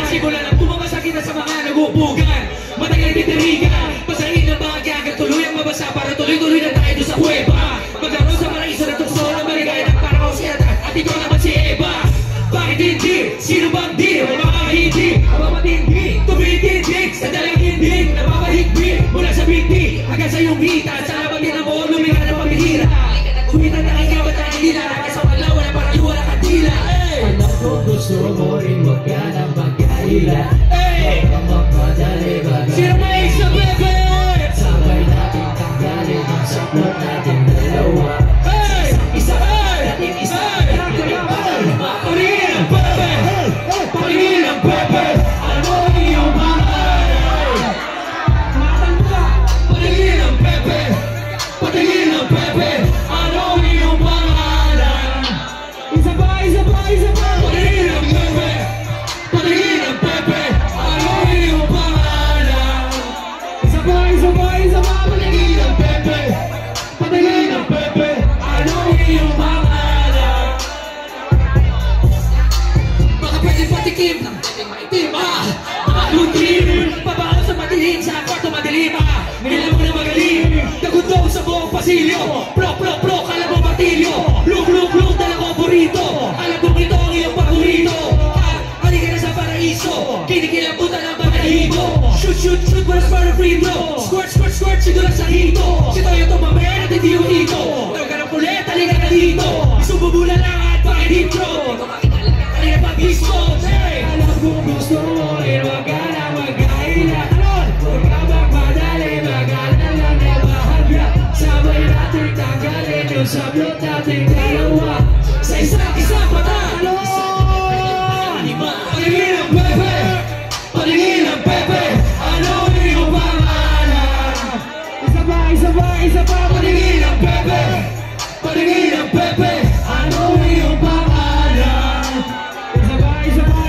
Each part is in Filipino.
Simula lang tumama sa kita sa mga nagubugan. Matagal titirigan, basahin ng mga gagang tuluyang mabasa para tuloy-tuloy na tayo doon sa kuweba. Maglaro sa paraiso na tukso na maligaya ng parang si Adan at ikaw naman si Eva. Bakit hindi? Sino bang di? May mga hindi, ang matindi, tumitindig sa dalang hindi, napapahigpit mula sa binti hanggang sa iyong hita. Sa labang din ang mo, lumika ng pamihira. Gumitan na kayo ba't ang hindi lalaki sa wala, wala parang wala katila. Alam ko gusto mo rin wag ka nang magkaila. Magmadali bagay. Sino may isa bebe? Sabay natin tanggalin ang saklot natin dalawa. Isa natin isa. Patingin ang bebe! Patingin ang bebe! Ano iyong pangalan? Patingin ang bebe! Patingin ang bebe! Ano iyong pangalan? Isa pa! Patingin ang bebe! Patingin ang bebe! Ano iyong pangalan? Isa pa! Patingin ang bebe! Patingin ang bebe! Ano iyong pangalan? Baka pwede patikim ng dating maitim Malutin! Pabaho sa madilim sa kwarto madilim Nilam mo na magaling Kagundo sa buong pasilyo Pro, kala mo martilyo Lug, dala ko burrito Alam kong ito ang iyong paborito Halika na sa paraiso Kinikilabutan ang balahibo Shoot, walang para free throw Squirt, siguro sa hito Si Toyo tumamaya at hindi yung hito Huwag ka ng kulit, halika na dito Isububula lang at bakit intro Halika pag-ispo Alam kong gusto mo rin wag ka na mag-aila Huwag ka magmadali, magalan lang na bahagya Sabay natin tanggalin yung sablot natin dalawa Sa isang mata Patingin ang bebe! Patingin ang bebe! Ano iyong pangalan? Isa pa! Patingin ang bebe! Patingin ang bebe! Ano iyong pangalan?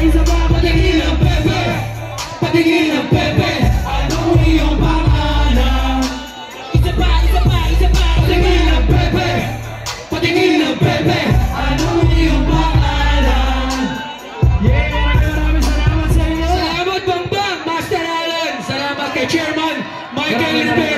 Isa pa! Patingin ang bebe! Patingin ang bebe! Ano iyong pangalan? Isa pa! Patingin ang bebe! Patingin ang bebe! Ano iyong pangalan? Maraming salamat sa inyo! Salamat Bambang! Master Alan! Salamat kay Chairman Michael Rivera!